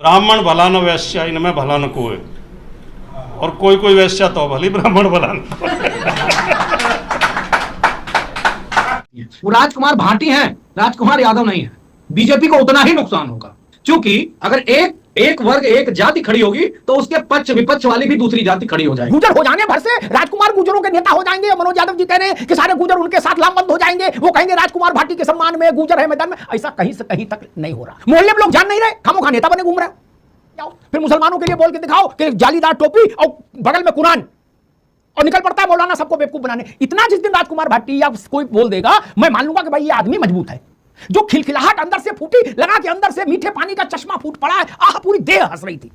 ब्राह्मण भला न वैश्या इनमें भला न कोई, और कोई कोई वैश्या तो भली ब्राह्मण भला न। वो राजकुमार भाटी हैं, राजकुमार यादव नहीं है। बीजेपी को उतना ही नुकसान होगा, क्योंकि अगर एक वर्ग एक जाति खड़ी होगी तो उसके पक्ष विपक्ष वाली भी दूसरी जाति खड़ी हो जाएगी। गुजर हो जाने भर से राजकुमार गुजरों के नेता हो जाएंगे। मनोज यादव जी कह रहे हैं कि सारे गुजर उनके साथ लामबंद हो जाएंगे। वो कहेंगे राजकुमार भाटी के सम्मान में गुजर है मैदान में। ऐसा कहीं से कहीं तक नहीं हो रहा। मोहल्ले में लोग जान नहीं रहे, खामोखा नेता बने घूम रहे। फिर मुसलमानों के लिए बोल के दिखाओ कि जालीदार टोपी और बगल में कुरान, और निकल पड़ता है मौलाना सबको बेवकूफ बनाने। इतना जिस दिन राजकुमार भाटी या कोई बोल देगा, मैं मान लूंगा कि भाई ये आदमी मजबूत है। जो खिलखिलाहट अंदर से फूटी, लगा के अंदर से मीठे पानी का चश्मा फूट पड़ा है। आह, पूरी देह हंस रही थी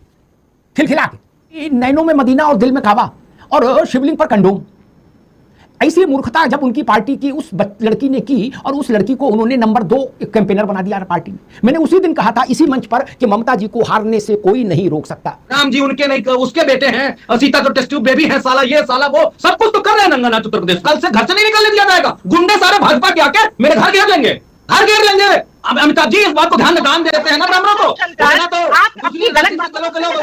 खिलखिला के। नैनों में मदीना और दिल में काबा और शिवलिंग पर कंडोम। ऐसी मूर्खता जब उनकी पार्टी की उस लड़की ने की, और उस लड़की को उन्होंने नंबर 2 कैंपेनर बना दिया पार्टी में। मैंने उसी दिन कहा था इसी मंच पर कि ममता जी को हारने से कोई नहीं रोक सकता। राम जी उनके नहीं, उसके बेटे हैं, और सीता तो टेस्ट ट्यूब बेबी है। साला ये साला वो सब कुछ तो कर रहे हैं नंगानाथ उत्तर प्रदेश। कल से घर से नहीं निकलने दिया जाएगा। गुंडे सारे भाजपा के आके मेरे घर घेर लेंगे, घर घेर लेंगे। अमिताभ जी इस बात को ध्यान देते हैं ना ब्राह्मणों को,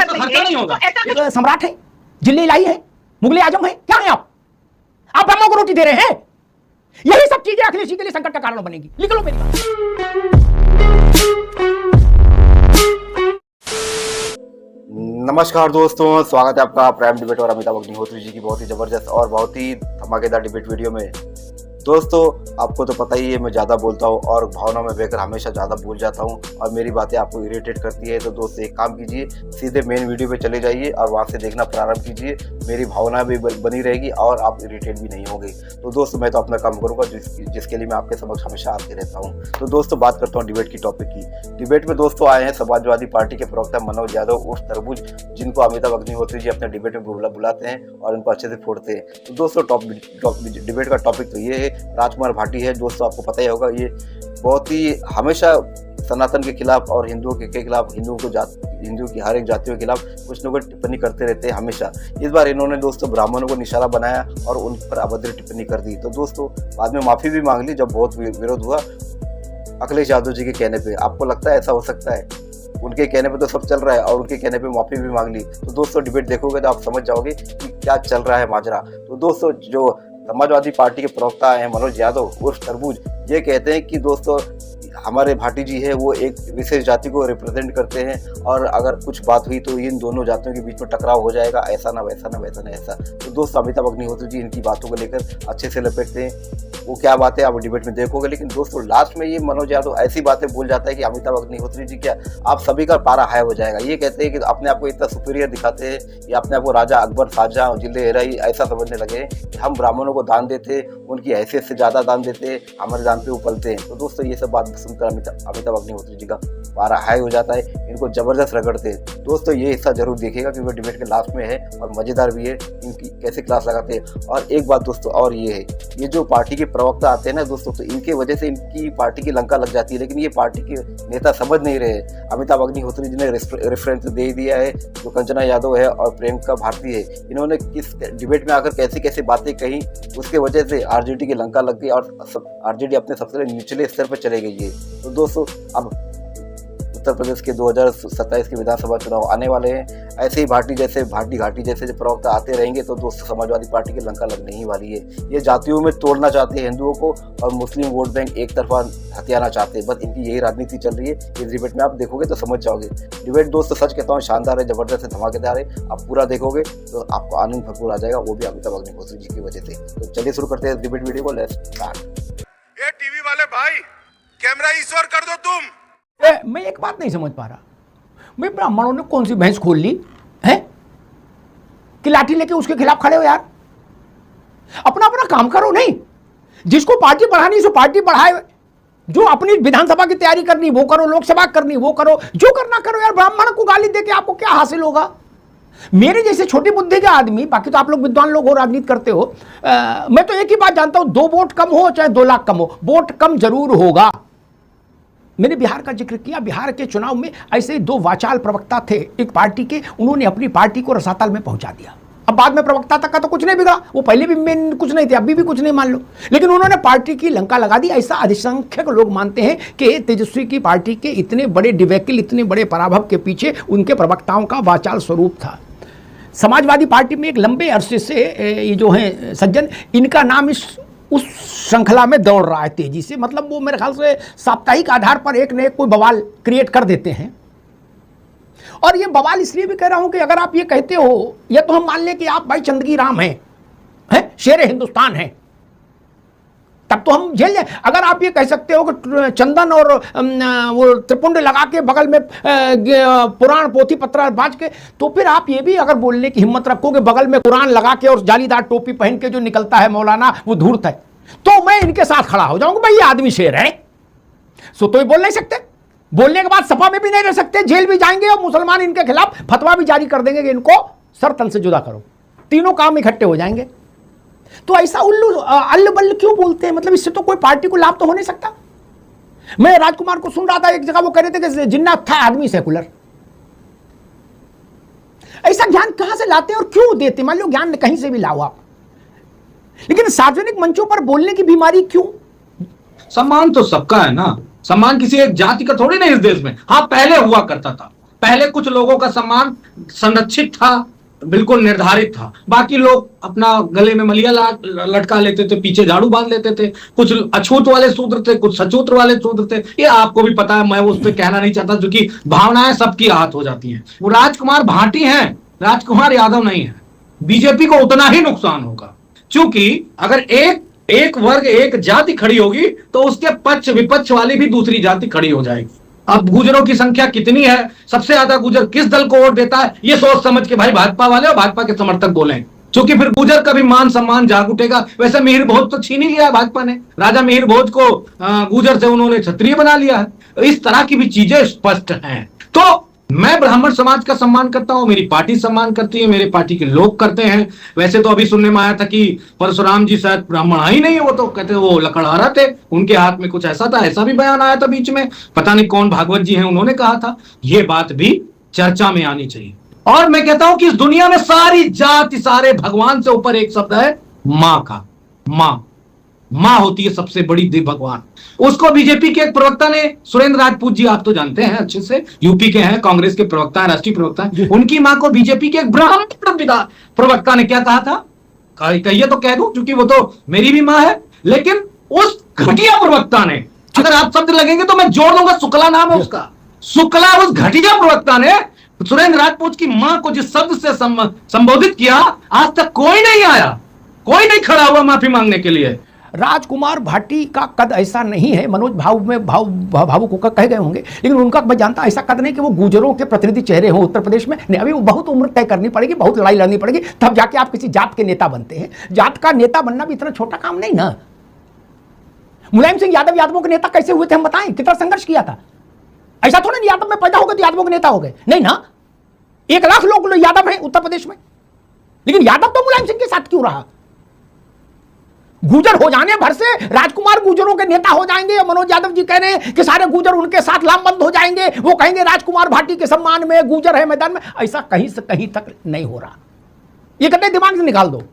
खर्चा नहीं होगा। सम्राट है, जिले लाई है, मुगले आजम है, क्या है आप ब्राह्मणों को रोटी दे रहे हैं। यही सब चीजें अखिलेश जी के लिए संकट का कारण बनेगी। लिख लो मेरी बात। नमस्कार दोस्तों, स्वागत है आपका प्राइम डिबेट और अमिताभ अग्निहोत्री जी की बहुत ही जबरदस्त और बहुत ही धमाकेदार डिबेट वीडियो में। दोस्तों आपको तो पता ही है मैं ज़्यादा बोलता हूँ और भावना में बहकर हमेशा ज़्यादा बोल जाता हूँ और मेरी बातें आपको इरिटेट करती है। तो दोस्त एक काम कीजिए, सीधे मेन वीडियो पे चले जाइए और वहाँ से देखना प्रारंभ कीजिए। मेरी भावना भी बनी रहेगी और आप इरिटेट भी नहीं होंगे। तो दोस्तों मैं तो अपना काम करूँगा जिसके लिए मैं आपके समक्ष हमेशा आते रहता हूँ। तो दोस्तों बात करता हूँ डिबेट की टॉपिक की। डिबेट में दोस्तों आए हैं समाजवादी पार्टी के प्रवक्ता मनोज यादव उर्फ तरबूज, जिनको अमिताभ अग्निहोत्री जी अपने डिबेट में बुलाते हैं और उनको अच्छे से फोड़ते हैं। तो दोस्तों डिबेट का टॉपिक तो ये है, राजकुमार भाटी है। दोस्तों आपको पता ही होगा ये बहुत ही हमेशा सनातन के खिलाफ और हिंदुओं के खिलाफ, हिंदुओं की हर एक जातियों के खिलाफ कुछ न कुछ टिप्पणी करते रहते हैं हमेशा। इस बार इन्होंने दोस्तों ब्राह्मणों को निशाना बनाया और उन पर अभद्र टिप्पणी कर दी। तो दोस्तों बाद में माफी भी मांग ली जब बहुत विरोध हुआ अखिलेश यादव जी के कहने पे। आपको लगता है ऐसा हो सकता है? उनके कहने पे तो सब चल रहा है और उनके कहने पे माफी भी मांग ली। तो दोस्तों डिबेट देखोगे तो आप समझ जाओगे कि क्या चल रहा है माजरा। तो दोस्तों जो समाजवादी पार्टी के प्रवक्ता हैं मनोज यादव उर्फ तरबूज, ये कहते हैं कि दोस्तों हमारे भाटी जी है वो एक विशेष जाति को रिप्रेजेंट करते हैं और अगर कुछ बात हुई तो इन दोनों जातियों के बीच में टकराव हो जाएगा, ऐसा ना वैसा ना वैसा ना ऐसा। तो दोस्तों अमिताभ अग्निहोत्री जी इनकी बातों को लेकर अच्छे से लपेटते हैं। वो क्या बात है आप डिबेट में देखोगे, लेकिन दोस्तों लास्ट में ये मनोज यादव ऐसी बातें बोल जाता है कि अमिताभ अग्निहोत्री जी क्या आप सभी का पारा हाई हो जाएगा। ये कहते हैं कि अपने आप को इतना सुपीरियर दिखाते हैं, या अपने आप को राजा अकबर, शाहजहां, जिले हेराई ऐसा समझने लगे हैं कि हम ब्राह्मणों को दान देते, उनकी हैसियत से ज़्यादा दान देते, हमारे दान पे उपलते हैं। तो दोस्तों ये सब बात सुनकर अमिताभ अग्निहोत्री जी का पारा हाई हो जाता है, इनको जबरदस्त रगड़ते हैं। दोस्तों ये हिस्सा जरूर देखिएगा क्योंकि डिबेट के लास्ट में है और मजेदार भी है, इनकी कैसे क्लास लगाते हैं। और एक बात दोस्तों और ये है, ये जो पार्टी के प्रवक्ता आते हैं ना दोस्तों, तो इनके वजह से इनकी पार्टी की लंका लग जाती है, लेकिन ये पार्टी के नेता समझ नहीं रहे। अमिताभ अग्निहोत्री जी ने रेफरेंस दे दिया है, जो कंचना यादव है और प्रियंका भारती है, इन्होंने किस डिबेट में आकर कैसी कैसी बातें कही, उसके वजह से आरजेडी की लंका लग गई और आरजेडी अपने सबसे निचले स्तर पर चले गई है। तो दोस्तों अब उत्तर प्रदेश के 2027 के विधानसभा चुनाव आने वाले हैं। ऐसे ही भाटी घाटी जैसे जो प्रवक्ता आते रहेंगे तो दोस्तों समाजवादी पार्टी की लंका लगने ही वाली है। ये जातियों में तोड़ना चाहते हैं हिंदुओं को और मुस्लिम वोट बैंक एक तरफा हथियाना चाहते हैं। बस इनकी यही राजनीति चल रही है। इस डिबेट में आप देखोगे तो समझ जाओगे। डिबेट दोस्तों सच कहता हूँ शानदार है, जबरदस्त है, धमाकेदार है। आप पूरा देखोगे तो आपको आनंद भरपूर आ जाएगा, वो भी अमिताभ अग्निहोत्री जी की वजह से। तो चलिए शुरू करते हैं डिबेट वीडियो को। Let's start. ये टीवी वाले भाई कैमरा ईश्वर कर दो तुम। मैं एक बात नहीं समझ पा रहा, मैं ब्राह्मणों ने कौन सी भैंस खोल ली है कि लाठी लेके उसके खिलाफ खड़े हो। यार अपना अपना काम करो। नहीं, जिसको पार्टी बढ़ानी सो पार्टी बढ़ाए, जो अपनी विधानसभा की तैयारी करनी वो करो, लोकसभा करनी वो करो, जो करना करो। यार ब्राह्मण को गाली देके आपको क्या हासिल होगा? मेरे जैसे छोटी बुद्धि के आदमी, बाकी तो आप लोग विद्वान लोग हो, राजनीति करते हो, मैं तो एक ही बात जानता हूं, 2 वोट कम हो चाहे 2 लाख कम हो, वोट कम जरूर होगा। मैंने बिहार का जिक्र किया। बिहार के चुनाव में ऐसे 2 वाचाल प्रवक्ता थे एक पार्टी के, उन्होंने अपनी पार्टी को रसातल में पहुंचा दिया। अब बाद में प्रवक्ता तक का तो कुछ नहीं बिगड़ा, वो पहले भी मेन कुछ नहीं थे, अभी भी कुछ नहीं मान लो, लेकिन उन्होंने पार्टी की लंका लगा दी। ऐसा अधिसंख्यक लोग मानते हैं कि तेजस्वी की पार्टी के इतने बड़े डिबेकल, इतने बड़े पराभव के पीछे उनके प्रवक्ताओं का वाचाल स्वरूप था। समाजवादी पार्टी में एक लंबे अरसे से ये जो हैं सज्जन, इनका नाम उस श्रृंखला में दौड़ रहा है तेजी से, मतलब वो मेरे ख्याल से साप्ताहिक आधार पर एक न एक कोई बवाल क्रिएट कर देते हैं। और ये बवाल इसलिए भी कह रहा हूं कि अगर आप ये कहते हो, या तो हम मान लें कि आप भाई चंदगी राम हैं, शेर हिंदुस्तान हैं, तब तो हम झेल जाए। अगर आप ये कह सकते हो कि चंदन और वो त्रिपुंड लगा के बगल में पुराण पोथी पत्र बाज के, तो फिर आप ये भी अगर बोलने की हिम्मत रखो कि बगल में कुरान लगा के और जालीदार टोपी पहन के जो निकलता है मौलाना वो धूर्त है, तो मैं इनके साथ खड़ा हो जाऊंगा, भाई ये आदमी शेर है। सो तो ये बोल नहीं सकते, बोलने के बाद सपा में भी नहीं रह सकते, जेल भी जाएंगे और मुसलमान इनके खिलाफ फतवा भी जारी कर देंगे कि इनको सर तल से जुदा करो। तीनों काम इकट्ठे हो जाएंगे। तो ऐसा उल्लू अल्ल बल्ल क्यों बोलते हैं? मतलब इससे तो कोई पार्टी को लाभ तो हो नहीं सकता। मैं राजकुमार को सुन रहा था, एक जगह वो कह रहे थे कि जिन्ना था आदमी सेकुलर। ऐसा ज्ञान कहां से लाते हैं और क्यों देते? मान लो ज्ञान कहीं से भी लाओ आप, लेकिन सार्वजनिक मंचों पर बोलने की बीमारी क्यों? सम्मान तो सबका है ना, सम्मान किसी एक जाति का थोड़ी नहीं इस देश में। हाँ, पहले हुआ करता था, पहले कुछ लोगों का सम्मान संरक्षित था, बिल्कुल निर्धारित था, बाकी लोग अपना गले में मलिया लटका लेते थे, पीछे झाड़ू बांध लेते थे। कुछ अछूत वाले शूद्र थे, कुछ सचूत्र वाले शूद्र थे, ये आपको भी पता है, मैं उस पर कहना नहीं चाहता, क्योंकि भावनाएं सबकी आहत हो जाती हैं। वो राजकुमार भाटी हैं, राजकुमार यादव नहीं है। बीजेपी को उतना ही नुकसान होगा, क्योंकि अगर एक वर्ग एक जाति खड़ी होगी तो उसके पक्ष विपक्ष वाली भी दूसरी जाति खड़ी हो जाएगी। अब गुजरों की संख्या कितनी है, सबसे ज्यादा गुजर किस दल को वोट देता है, ये सोच समझ के भाई भाजपा वाले और भाजपा के समर्थक बोलें, क्योंकि फिर गुजर का भी मान सम्मान जाग उठेगा। वैसे मिहिर भोज तो छीन ही लिया है भाजपा ने, राजा मिहिर भोज को गुजर से उन्होंने क्षत्रिय बना लिया है। इस तरह की भी चीजें स्पष्ट हैं। तो मैं ब्राह्मण समाज का सम्मान करता हूं, मेरी पार्टी सम्मान करती है, मेरे पार्टी के लोग करते हैं। वैसे तो अभी सुनने में आया था कि परशुराम जी शायद ब्राह्मण ही नहीं है, वो तो कहते वो लकड़हारा थे, उनके हाथ में कुछ ऐसा था, ऐसा भी बयान आया था बीच में, पता नहीं कौन भागवत जी हैं, उन्होंने कहा था। ये बात भी चर्चा में आनी चाहिए। और मैं कहता हूं कि इस दुनिया में सारी जाति, सारे भगवान से ऊपर एक शब्द है मां का। मां होती है सबसे बड़ी दिव्य भगवान। उसको बीजेपी के एक प्रवक्ता ने, सुरेंद्र राजपूत जी आप तो जानते हैं अच्छे से, यूपी के हैं, कांग्रेस के प्रवक्ता हैं, राष्ट्रीय प्रवक्ता हैं, उनकी मां को बीजेपी के एक ब्राह्मण प्रवक्ता ने क्या कहा था, कहिए तो कह दूं, क्योंकि वो तो मेरी भी मां है। लेकिन उस घटिया प्रवक्ता ने, अगर आप शब्द लगेंगे तो मैं जोड़ दूंगा, शुक्ला नाम है उसका, शुक्ला, उस घटिया प्रवक्ता ने सुरेंद्र राजपूत की मां को जिस शब्द से संबोधित किया, आज तक कोई नहीं आया, कोई नहीं खड़ा हुआ माफी मांगने के लिए। राजकुमार भाटी का कद ऐसा नहीं है, मनोज भावुक होकर कह गए होंगे, लेकिन उनका मैं जानता ऐसा कद नहीं कि वो गुजरों के प्रतिनिधि चेहरे हों उत्तर प्रदेश में। नहीं, अभी वो बहुत उम्र तय करनी पड़ेगी, बहुत लड़ाई लड़नी पड़ेगी, तब जाके आप किसी जात के नेता बनते हैं। जात का नेता बनना भी इतना छोटा काम नहीं ना। मुलायम सिंह यादव यादवों के नेता कैसे हुए थे हम बताएं, कितना संघर्ष किया था। ऐसा थोड़ा नहीं यादव में पैदा हो गए तो यादवों के नेता हो गए, नहीं ना। 1 लाख लोग यादव हैं उत्तर प्रदेश में, लेकिन यादव तो मुलायम सिंह के साथ क्यों रहा? गुजर हो जाने भर से राजकुमार गुजरों के नेता हो जाएंगे। मनोज यादव जी कह रहे हैं कि सारे गुजर उनके साथ लामबंद हो जाएंगे, वो कहेंगे राजकुमार भाटी के सम्मान में गुजर है मैदान में। ऐसा कहीं से कहीं तक नहीं हो रहा, ये कहते दिमाग से निकाल दो।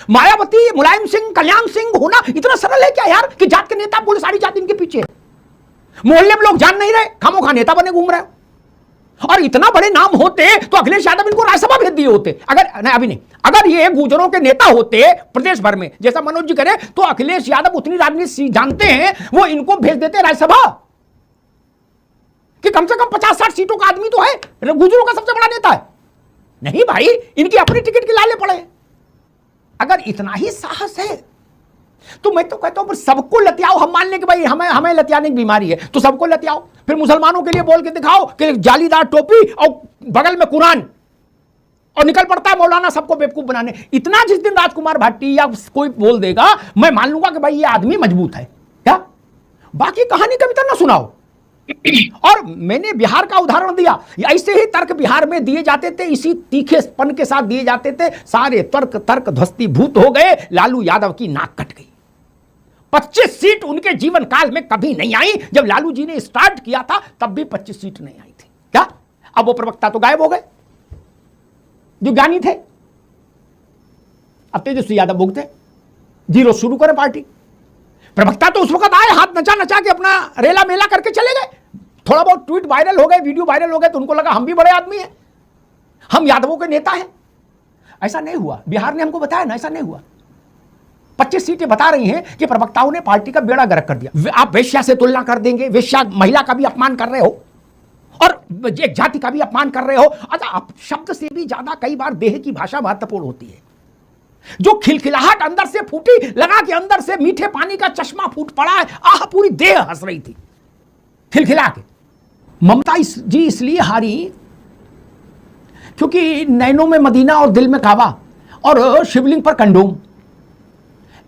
मायावती, मुलायम सिंह, कल्याण सिंह होना इतना सरल है क्या यार, कि जात के नेता पूरी सारी जाति इनके पीछे। मोहल्ले में लोग जान नहीं रहे, खामोखा नेता बने घूम रहे। और इतना बड़े नाम होते तो अखिलेश यादव इनको राज्यसभा भेज दिए होते। अगर नहीं, अभी नहीं, अगर ये गुजरों के नेता होते प्रदेश भर में, जैसा मनोज जी करे, तो अखिलेश यादव उतनी राजनीति जानते हैं, वो इनको भेज देते राज्यसभा, कि कम से कम 50-60 सीटों का आदमी तो है, गुजरों का सबसे बड़ा नेता है। नहीं भाई, इनकी अपनी टिकट की लाले पड़े। अगर इतना ही साहस है तो मैं तो कहता हूं सबको लतियाओ। हम मान लें कि भाई हमें लतियाने की बीमारी है, तो सबको लतियाओ, फिर मुसलमानों के लिए बोल के दिखाओ कि जालीदार टोपी और बगल में कुरान, और निकल पड़ता है मौलाना सबको बेवकूफ बनाने। इतना जिस दिन राजकुमार भाटी या कोई बोल देगा, मैं मान लूंगा कि भाई ये आदमी मजबूत है। क्या बाकी कहानी कविता ना सुनाओ। और मैंने बिहार का उदाहरण दिया, ऐसे ही तर्क बिहार में दिए जाते थे, इसी तीखेपन के साथ दिए जाते थे। सारे तर्क ध्वस्तीभूत हो गए, लालू यादव की नाक कट गई। 25 सीट उनके जीवन काल में कभी नहीं आई। जब लालू जी ने स्टार्ट किया था तब भी 25 सीट नहीं आई थी। क्या अब वो प्रवक्ता तो गायब हो गए जो ज्ञानी थे? अब तेजस्वी यादव भुगते, जीरो शुरू करे पार्टी। प्रवक्ता तो उस वक्त आए, हाथ नचा नचा के अपना रेला मेला करके चले गए। थोड़ा बहुत ट्वीट वायरल हो गए, वीडियो वायरल हो गए, तो उनको लगा हम भी बड़े आदमी हैं, हम यादवों के नेता हैं। ऐसा नहीं हुआ, बिहार ने हमको बताया ना, ऐसा नहीं हुआ। 25 सीटें बता रही हैं कि प्रवक्ताओं ने पार्टी का बेड़ा गर्क कर दिया। आप वेश्या से तुलना कर देंगे, वेश्या महिला का भी अपमान कर रहे हो और एक जाति का भी अपमान कर रहे हो। अच्छा, आप शब्द से भी ज्यादा कई बार देह की भाषा महत्वपूर्ण होती है। जो खिलखिलाहट अंदर से फूटी, लगा कि अंदर से मीठे पानी का चश्मा फूट पड़ा है, आह पूरी देह हंस रही थी खिलखिला के। ममता जी इसलिए हारी क्योंकि नैनों में मदीना और दिल में काबा और शिवलिंग पर कंडोम।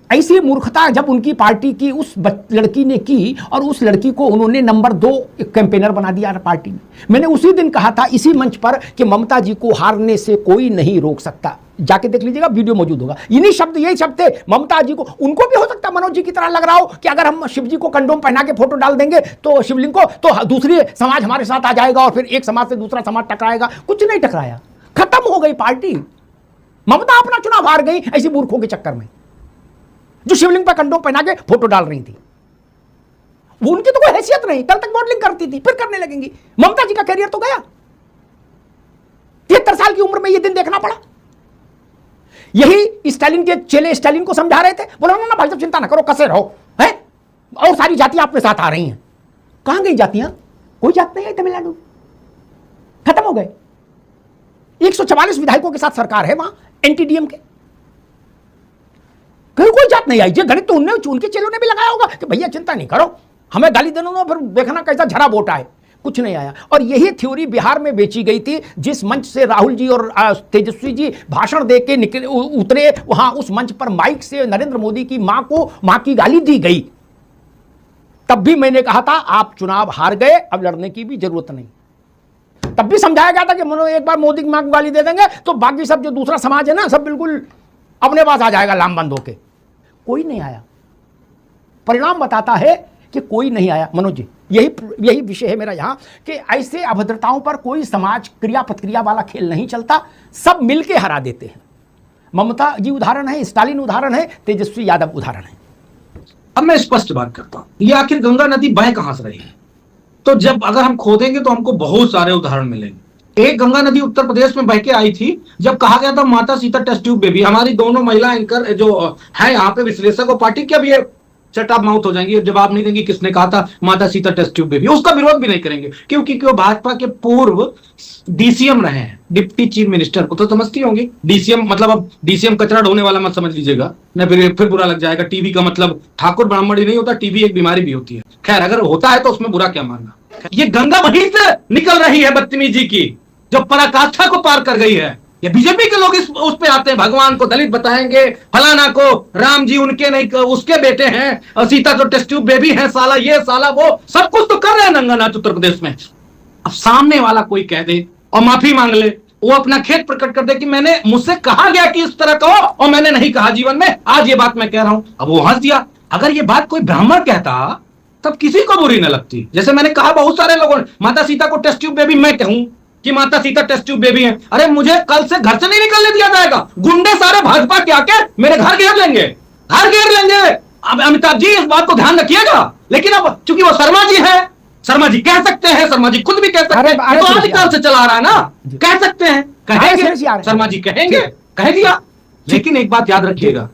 ऐसी मूर्खता जब उनकी पार्टी की उस लड़की ने की और उस लड़की को उन्होंने नंबर 2 कैंपेनर बना दिया पार्टी में। मैंने उसी दिन कहा था इसी मंच पर कि ममता जी को हारने से कोई नहीं रोक सकता। जाके देख लीजिएगा, वीडियो मौजूद होगा। इन्हीं शब्द, यही शब्द थे ममता जी को। उनको भी हो सकता है मनोज जी की तरह लग रहा हो कि अगर हम शिव जी को कंडोम पहना के फोटो डाल देंगे तो शिवलिंग को, तो दूसरी समाज हमारे साथ आ जाएगा और फिर एक समाज से दूसरा समाज टकराएगा। कुछ नहीं टकराया, खत्म हो गई पार्टी। ममता अपना चुनाव हार गई ऐसी मूर्खों के चक्कर में, जो शिवलिंग पर कंडोम पहना के फोटो डाल रही थी। वो उनकी तो कोई हैसियत नहीं, कल तक मॉडलिंग करती थी, फिर करने लगेंगी। ममता जी का करियर तो गया। 73 साल की उम्र में ये दिन देखना पड़ा। यही स्टालिन के चेले स्टालिन को समझा रहे थे, बोला ना भाई साहब चिंता ना करो, कसे रहो है, और सारी जातियां आपके साथ आ रही हैं। कहां गई जातियां? कोई जात नहीं है तमिलनाडु, खत्म हो गए। 144 विधायकों के साथ सरकार है वहां एनटीडीएम के, कहीं कोई जात नहीं आई। ये गणित तो उनके चेलों ने भी लगाया होगा कि भैया चिंता नहीं करो, हमें गाली देने दो, फिर देखना कैसा झरा वोट आए। कुछ नहीं आया। और यही थ्योरी बिहार में बेची गई थी। जिस मंच से राहुल जी और तेजस्वी जी भाषण दे के निकले उतरे, वहां उस मंच पर माइक से नरेंद्र मोदी की मां को मां की गाली दी गई। तब भी मैंने कहा था आप चुनाव हार गए, अब लड़ने की भी जरूरत नहीं। तब भी समझाया गया था कि मनो एक बार मोदी की मां को गाली दे देंगे तो बाकी सब जो दूसरा समाज है ना, सब बिल्कुल अपने पास आ जाएगा लामबंद होके। कोई नहीं आया। परिणाम बताता है कि कोई नहीं आया। मनोज जी, यही विषय है मेरा यहां कि ऐसे अभद्रताओं पर कोई समाज क्रिया प्रतिक्रिया वाला खेल नहीं चलता, सब मिलके हरा देते हैं। ममता जी उदाहरण है, स्टालिन उदाहरण है, तेजस्वी यादव उदाहरण है। अब मैं स्पष्ट बात करता हूं, ये आखिर गंगा नदी बह कहां से रही है? तो जब अगर हम खोदेंगे तो हमको बहुत सारे उदाहरण मिलेंगे। एक गंगा नदी उत्तर प्रदेश में बह के आई थी जब कहा गया था माता सीता टेस्ट ट्यूब बेबी। हमारी दोनों महिला एंकर जो है यहाँ पे विश्लेषक और पार्टी के, अब ये शट अप माउथ हो जाएंगी, जवाब नहीं देंगी किसने कहा था माता सीता टेस्ट ट्यूब बेबी। उसका विरोध भी नहीं करेंगे क्योंकि वो भाजपा के पूर्व डीसीएम रहे हैं, डिप्टी चीफ मिनिस्टर को तो समझती होंगी। डीसीएम मतलब, अब डीसीएम कचरा ढोने वाला मत समझ लीजिएगा, न फिर बुरा लग जाएगा। टीबी का मतलब ठाकुर ब्राह्मण ही नहीं होता, टीबी एक बीमारी भी होती है। खैर, अगर होता है तो उसमें बुरा क्या मानना। ये गंगा वहीं से निकल रही है बदतमीजी की, जो पराकाष्ठा को पार कर गई है। ये बीजेपी के लोग उस पे आते हैं, भगवान को दलित बताएंगे, फलाना को राम जी उनके नहीं उसके बेटे हैं, सीता तो टेस्ट ट्यूब बेबी है, साला ये साला वो, सब कुछ तो कर रहे हैं नंगा नाच उत्तर प्रदेश में। अब सामने वाला कोई कह दे और माफी मांग ले, वो अपना खेद प्रकट कर दे कि मैंने, मुझसे कहा गया कि इस तरह कहो और मैंने नहीं कहा जीवन में, आज ये बात मैं कह रहा हूं। अब वो हंस दिया। अगर ये बात कोई ब्राह्मण कहता तब किसी को बुरी न लगती। जैसे मैंने कहा, बहुत सारे लोगों ने माता सीता को टेस्ट ट्यूब बेबी, मैं कहूं कि माता सीता टेस्ट ट्यूब बेबी है, अरे मुझे कल से घर से नहीं निकलने दिया जाएगा। गुंडे सारे भाजपा के आके मेरे घर घेर लेंगे, घर घेर लेंगे। अब अमिताभ जी इस बात को ध्यान रखिएगा। लेकिन अब चूंकि वो शर्मा जी है, शर्मा जी कह सकते हैं, शर्मा जी खुद भी कह सकते हैं, तो आदिकाल से चला रहा है ना, कह सकते हैं, कहेंगे, शर्मा जी कहेंगे, कह दिया। लेकिन एक बात याद रखिएगा,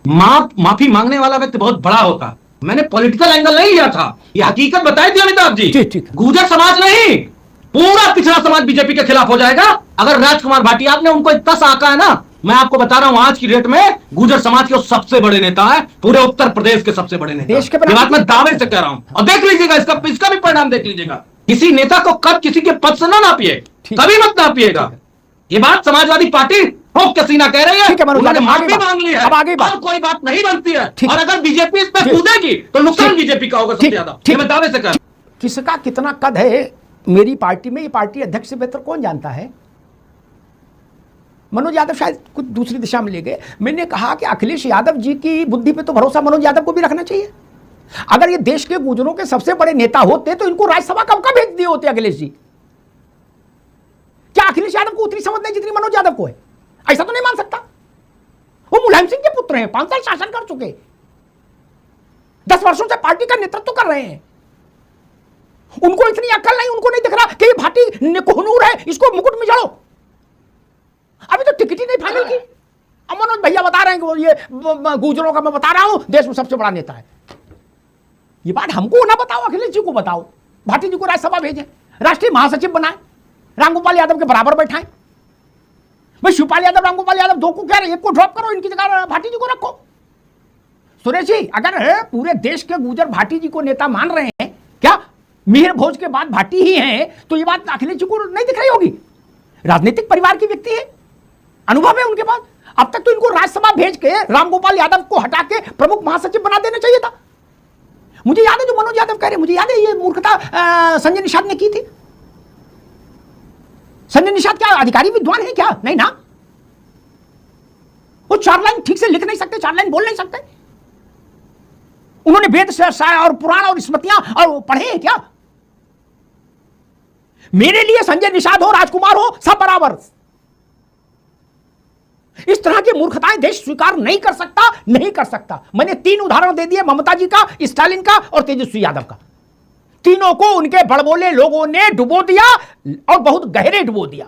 माफी मांगने वाला व्यक्ति बहुत बड़ा होता। मैंने पॉलिटिकल एंगल नहीं लिया था, ये हकीकत बताई थी अमिताभ जी। गुर्जर समाज नहीं, पूरा पिछड़ा समाज बीजेपी के खिलाफ हो जाएगा अगर राजकुमार भाटिया, आपने उनको इतना साका है ना। मैं आपको बता रहा हूं, आज की डेट में गुर्जर समाज के सबसे बड़े नेता है, पूरे उत्तर प्रदेश के सबसे बड़े नेता। ये बात मैं दावे से कह रहा हूं, और देख लीजिएगा इसका भी परिणाम देख लीजिएगा। किसी नेता को कब किसी के पद से ना नापिए, कभी मत नापिएगा। ये बात समाजवादी पार्टी ठोक के सीना कह रही है, उन्होंने माफी मांग ली है, अब आगे और कोई बात नहीं बनती है। और अगर बीजेपी इस पर कूदेगी तो नुकसान बीजेपी का होगा सबसे ज्यादा, मैं दावे से कह। किसका कितना कद है मेरी पार्टी में, ये पार्टी अध्यक्ष से बेहतर कौन जानता है। मनोज यादव शायद कुछ दूसरी दिशा में ले गए। मैंने कहा कि अखिलेश यादव जी की बुद्धि पे तो भरोसा मनोज यादव को भी रखना चाहिए। अगर ये देश के गुजरों के सबसे बड़े नेता होते तो इनको राज्यसभा कब का भेज दिए होते अखिलेश जी। क्या अखिलेश यादव को उतनी समझ नहीं जितनी मनोज यादव को है? ऐसा तो नहीं मान सकता। वो मुलायम सिंह के पुत्र हैं, 5 साल शासन कर चुके, 10 वर्षों से पार्टी का नेतृत्व कर रहे हैं। उनको इतनी अक्ल नहीं, उनको नहीं दिख रहा कि ये भाटी कोहनूर है, इसको मुकुट में जड़ो। अभी तो टिकट ही नहीं फाइनल की। अब मनोज भैया बता रहे हैं कि वो ये गुजरों का मैं बता रहा हूं देश में सबसे बड़ा नेता है। ये बात हमको ना बताओ, अखिलेश जी को बताओ। भाटी जी को राज्यसभा भेजें, राष्ट्रीय महासचिव बनाए, रामगोपाल यादव के बराबर बैठाएं। भाई शिवपाल यादव, रामगोपाल यादव दो को कह रहे, एक को ड्रॉप करो, इनकी जगह भाटी जी को रखो। सुरेश जी, अगर पूरे देश के गुजर भाटी जी को नेता मान रहे हैं, क्या मिहिर भोज के बाद भाटी ही हैं, तो ये बात अखिलेश जी को नहीं दिख रही होगी? राजनीतिक परिवार की व्यक्ति है, अनुभव है उनके पास। अब तक तो इनको राज्यसभा भेज के रामगोपाल यादव को हटा के प्रमुख महासचिव बना देना चाहिए था। मुझे याद है जो मनोज यादव कह रहे, मुझे याद है ये मूर्खता संजय निषाद ने की थी। संजय निषाद क्या अधिकारी विद्वान है क्या? नहीं ना, वो 4 लाइन ठीक से लिख नहीं सकते, 4 लाइन बोल नहीं सकते। उन्होंने वेद और पुराण और स्मृतियां और पढ़े हैं क्या? मेरे लिए संजय निषाद हो, राजकुमार हो, सब बराबर। इस तरह की मूर्खताएं देश स्वीकार नहीं कर सकता, नहीं कर सकता। मैंने 3 उदाहरण दे दिए, ममता जी का, स्टालिन का और तेजस्वी यादव का। तीनों को उनके बड़बोले लोगों ने डुबो दिया और बहुत गहरे डुबो दिया।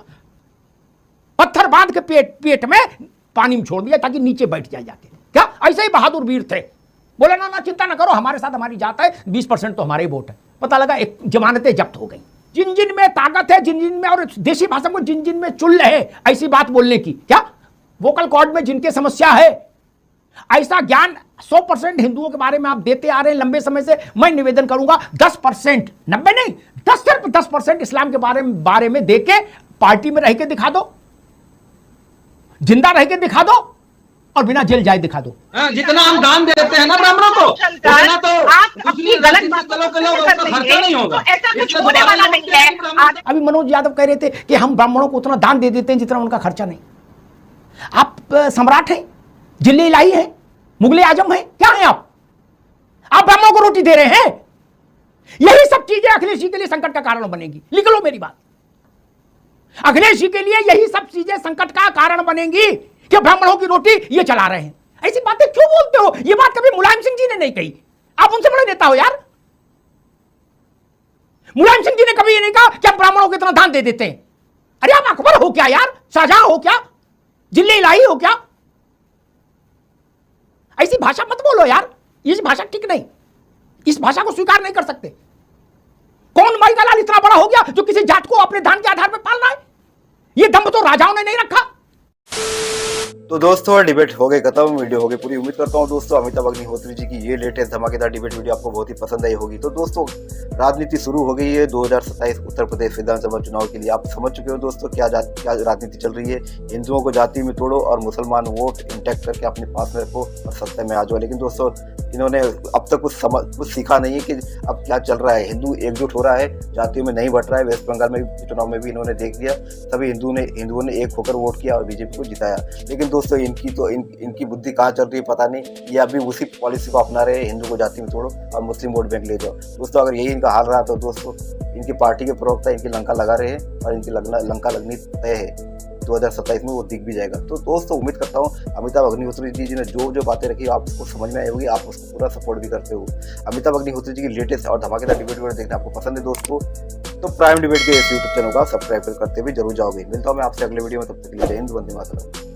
पत्थर बांध के पेट में पानी में छोड़ दिया ताकि नीचे बैठ जाते। क्या ऐसे ही बहादुर वीर थे, बोले ना चिंता ना करो, हमारे साथ हमारी जात है, 20% तो हमारे वोट है। पता लगा एक जमानतें जब्त हो गई। जिन जिन में ताकत है, जिन जिन में, और देसी भाषा में जिन जिन में चुल है ऐसी बात बोलने की, क्या वोकल कॉर्ड में जिनके समस्या है, ऐसा ज्ञान 100% हिंदुओं के बारे में आप देते आ रहे हैं लंबे समय से। मैं निवेदन करूंगा 10%, 90 नहीं, 10% इस्लाम के बारे में दे के पार्टी में रह के दिखा दो, जिंदा रह के दिखा दो और बिना जेल जाए दिखा दो। जितना हम दान देते हैं ना ब्राह्मणों को, उतना तो अपनी गलत बातों खर्चा नहीं होगा। तो ऐसा कुछ होने वाला नहीं है। अभी मनोज यादव कह रहे थे कि हम ब्राह्मणों को उतना दान दे देते हैं जितना उनका खर्चा नहीं। आप सम्राट हैं, जिले इलाही हैं, मुगले आजम हैं, क्या हैं आप ब्राह्मणों को रोटी दे रहे हैं। यही सब चीजें अखिलेश जी के लिए संकट का कारण बनेगी। लिख लो मेरी बात, अखिलेश जी के लिए यही सब चीजें संकट का कारण बनेंगी कि ब्राह्मणों की रोटी ये चला रहे हैं। ऐसी बातें क्यों बोलते हो? ये बात कभी मुलायम सिंह जी ने नहीं कही। आप उनसे बड़े नेता हो यार। मुलायम सिंह जी ने कभी ये नहीं कहा कि आप ब्राह्मणों को इतना दान दे देते हैं। अरे आप अकबर हो क्या यार, शाहजहां हो क्या, जिले इलाही हो क्या? ऐसी भाषा मत बोलो यार, ये भाषा ठीक नहीं, इस भाषा को स्वीकार नहीं कर सकते। कौन माई का लाल इतना बड़ा हो गया जो किसी जात को अपने दान के आधार पर पाल रहा है? ये दम तो राजाओं ने नहीं रखा। तो दोस्तों डिबेट हो गई खत्म, वीडियो हो गई पूरी। उम्मीद करता हूँ दोस्तों अमिताभ अग्निहोत्री जी की ये लेटेस्ट धमाकेदार डिबेट वीडियो आपको बहुत ही पसंद आई होगी। तो दोस्तों राजनीति शुरू हो गई है 2027 उत्तर प्रदेश विधानसभा चुनाव के लिए। आप समझ चुके हो दोस्तों क्या राजनीति चल रही है। हिंदुओं को जाति में तोड़ो और मुसलमान वोट इंटैक्ट करके अपने पास में रखो और सत्ता में आ जाओ। लेकिन दोस्तों इन्होंने अब तक कुछ सीखा नहीं है कि अब क्या चल रहा है। हिंदू एकजुट हो रहा है, जातियों में नहीं बट रहा है। वेस्ट बंगाल में चुनाव में भी इन्होंने देख लिया, सभी हिंदुओं ने एक होकर वोट किया और बीजेपी को जिताया। लेकिन दोस्तों इनकी बुद्धि कहाँ चल रही है पता नहीं। ये अभी उसी पॉलिसी को अपना रहे हैं, हिंदू को जाति में तोड़ो और मुस्लिम वोट बैंक ले जाओ। दोस्तों अगर यही इनका हाल रहा तो दोस्तों इनकी पार्टी के प्रवक्ता इनकी लंका लगा रहे हैं और इनकी लंका लगनी तय है। 2027 में वो दिख भी जाएगा। तो दोस्तों उम्मीद करता हूँ अमिताभ अग्निहोत्री जी ने जो बातें रखी आपको समझ में आई होगी, आप उसको पूरा सपोर्ट भी करते हो। अमिताभ अग्निहोत्री जी की लेटेस्ट और धमाकेदार डिबेट वीडियो देखना आपको पसंद है दोस्तों, तो प्राइम डिबेट के यूट्यूब चैनल का सब्सक्राइब करते हुए जरूर जाओगे। मिलता हूँ मैं आपसे अगले वीडियो में, तब तक के लिए जय हिंद, वंदे मातरम।